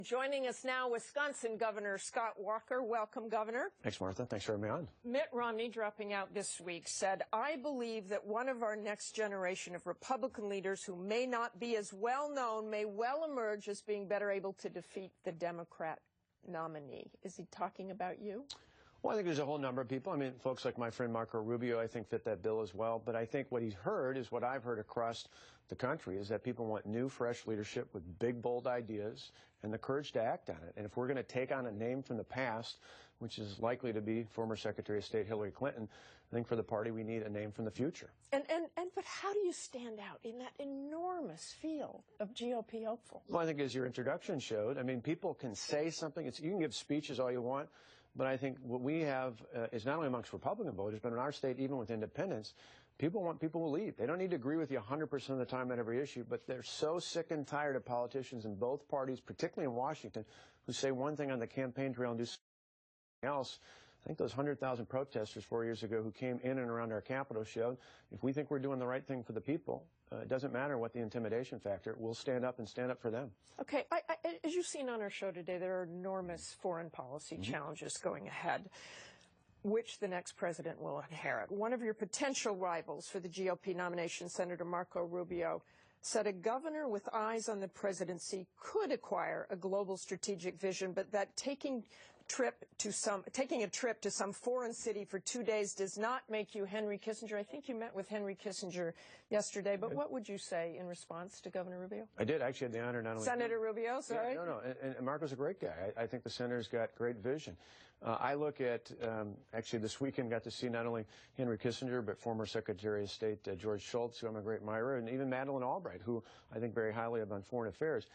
Joining us now, Wisconsin Governor Scott Walker. Welcome, Governor. Thanks, Martha. Thanks for having me on. Mitt Romney, dropping out this week, said, "I believe that one of our next generation of Republican leaders who may not be as well known may well emerge as being better able to defeat the Democrat nominee." Is he talking about you? Well, I think there's a whole number of people. I mean, folks like my friend Marco Rubio, I think, fit that bill as well. But I think what he's heard is what I've heard across the country, is that people want new, fresh leadership with big, bold ideas and the courage to act on it. And if we're going to take on a name from the past, which is likely to be former Secretary of State Hillary Clinton, I think for the party we need a name from the future. But how do you stand out in that enormous field of GOP hopeful? Well, I think as your introduction showed, I mean, people can say something. You can give speeches all you want. But I think what we have is not only amongst Republican voters, but in our state, even with independents, people want people who lead. They don't need to agree with you 100% of the time on every issue, but they're so sick and tired of politicians in both parties, particularly in Washington, who say one thing on the campaign trail and do something else. I think those 100,000 protesters 4 years ago who came in and around our Capitol showed if we think we're doing the right thing for the people, it doesn't matter what the intimidation factor, we'll stand up and stand up for them. Okay, as you've seen on our show today, there are enormous foreign policy challenges going ahead, which the next president will inherit. One of your potential rivals for the GOP nomination, Senator Marco Rubio, said a governor with eyes on the presidency could acquire a global strategic vision, but that taking a trip to some foreign city for 2 days does not make you Henry Kissinger. I think you met with Henry Kissinger yesterday, but what would you say in response to Governor Rubio? I did. I actually had the honor not only... Senator Rubio, sorry. Yeah, no. And Marco's a great guy. I think the senator's got great vision. I look at, actually this weekend got to see not only Henry Kissinger, but former Secretary of State George Shultz, who I'm a great admirer, and even Madeleine Albright, who I think very highly of on foreign affairs.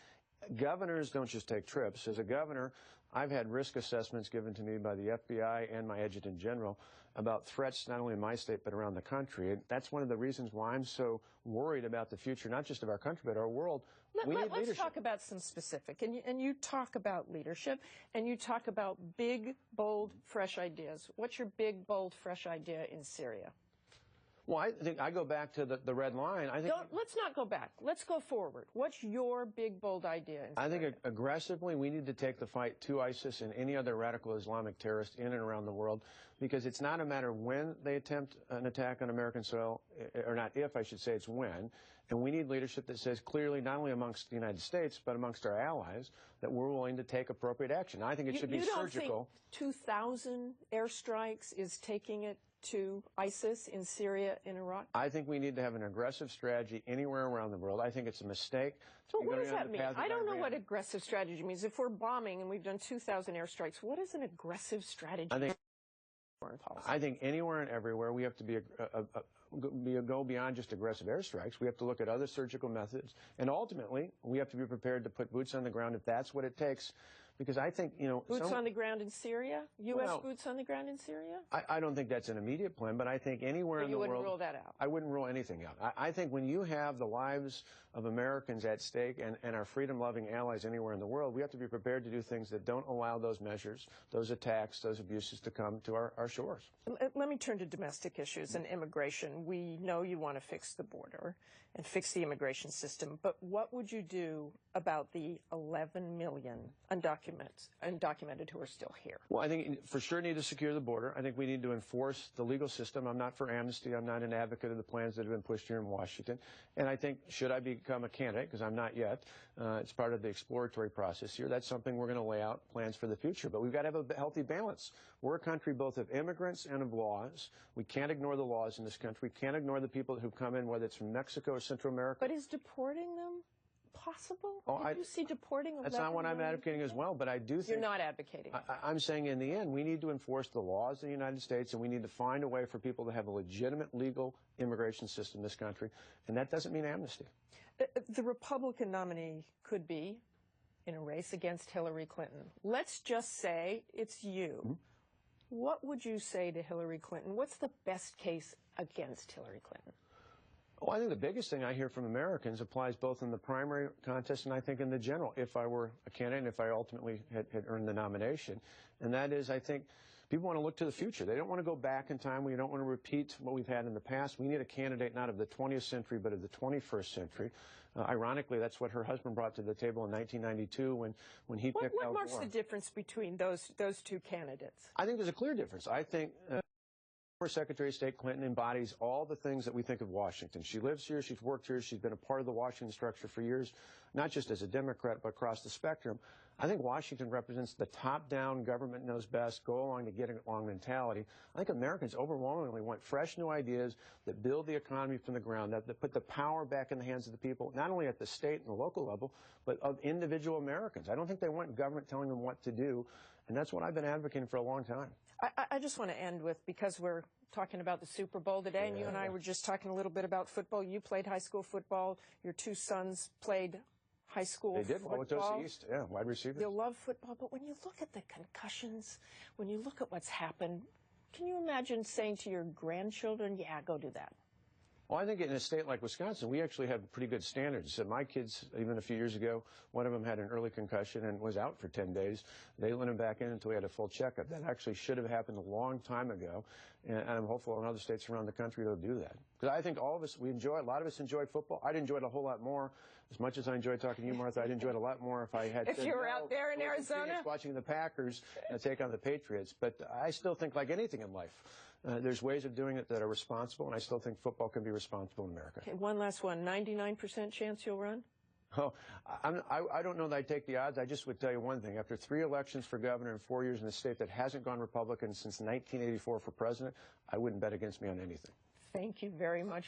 Governors don't just take trips. As a governor, I've had risk assessments given to me by the FBI and my adjutant general about threats not only in my state but around the country. And that's one of the reasons why I'm so worried about the future, not just of our country, but our world. Let's talk about some specific. And you talk about leadership, and you talk about big, bold, fresh ideas. What's your big, bold, fresh idea in Syria? Well, I think I go back to the red line. Let's not go back. Let's go forward. What's your big, bold idea? I think aggressively we need to take the fight to ISIS and any other radical Islamic terrorist in and around the world, because it's not a matter when they attempt an attack on American soil, or not if, I should say, it's when. And we need leadership that says clearly, not only amongst the United States, but amongst our allies, that we're willing to take appropriate action. I think it should be surgical. You don't think 2,000 airstrikes is taking it to ISIS in Syria and Iraq? I think we need to have an aggressive strategy anywhere around the world. I think it's a mistake. So what does that mean? I don't know what aggressive strategy means. If we're bombing and we've done 2,000 airstrikes, what is an aggressive strategy? I think anywhere and everywhere we have to go beyond just aggressive airstrikes. We have to look at other surgical methods, and ultimately we have to be prepared to put boots on the ground if that's what it takes. Because I think, boots on the ground in Syria? U.S. boots on the ground in Syria? I don't think that's an immediate plan, but I think anywhere in the world... You wouldn't rule that out? I wouldn't rule anything out. I think when you have the lives of Americans at stake and our freedom-loving allies anywhere in the world, we have to be prepared to do things that don't allow those measures, those attacks, those abuses to come to our shores. Let me turn to domestic issues and immigration. We know you want to fix the border and fix the immigration system, but what would you do about the 11 million undocumented who are still here? Well, I think for sure need to secure the border. I think we need to enforce the legal system. I'm not for amnesty. I'm not an advocate of the plans that have been pushed here in Washington. And I think, should I become a candidate, because I'm not yet, it's part of the exploratory process here, that's something we're going to lay out plans for the future. But we've got to have a healthy balance. We're a country both of immigrants and of laws. We can't ignore the laws in this country. We can't ignore the people who've come in, whether it's from Mexico or Central America. But is deporting them possible? Do you see deporting? That's not what I'm advocating as well, but I do think... You're not advocating. I'm saying in the end, we need to enforce the laws of the United States, and we need to find a way for people to have a legitimate legal immigration system in this country, and that doesn't mean amnesty. The Republican nominee could be in a race against Hillary Clinton. Let's just say it's you. What would you say to Hillary Clinton? What's the best case against Hillary Clinton? Well, I think the biggest thing I hear from Americans applies both in the primary contest and I think in the general, if I were a candidate and if I ultimately had earned the nomination. And that is, I think people want to look to the future. They don't want to go back in time. We don't want to repeat what we've had in the past. We need a candidate not of the 20th century, but of the 21st century. Ironically, that's what her husband brought to the table in 1992 when he picked Al Gore. What marks the difference between those two candidates? I think there's a clear difference. I think former Secretary of State Clinton embodies all the things that we think of Washington. She lives here, she's worked here, she's been a part of the Washington structure for years, not just as a Democrat, but across the spectrum. I think Washington represents the top-down, government knows best, go along to get along mentality. I think Americans overwhelmingly want fresh new ideas that build the economy from the ground up, that put the power back in the hands of the people, not only at the state and the local level, but of individual Americans. I don't think they want government telling them what to do, and that's what I've been advocating for a long time. I just want to end with, because we're talking about the Super Bowl today, and you and I were just talking a little bit about football. You played high school football. Your two sons played high school football. They did. Wauwatosa East, yeah, wide receiver. They'll love football, but when you look at the concussions, when you look at what's happened, can you imagine saying to your grandchildren, yeah, go do that? Well, I think in a state like Wisconsin, we actually have pretty good standards. So my kids, even a few years ago, one of them had an early concussion and was out for 10 days. They let him back in until he had a full checkup. That actually should have happened a long time ago, and I'm hopeful in other states around the country they'll do that. Because I think all of us, a lot of us enjoy football. I'd enjoy it a whole lot more. As much as I enjoy talking to you, Martha, I'd enjoy it a lot more if I had... If you were out there in Arizona? Watching the Packers take on the Patriots. But I still think, like anything in life, there's ways of doing it that are responsible, and I still think football can be responsible in America. Okay, one last one. 99% chance you'll run? Oh, I don't know that I'd take the odds. I just would tell you one thing. After 3 elections for governor and 4 years in a state that hasn't gone Republican since 1984 for president, I wouldn't bet against me on anything. Thank you very much.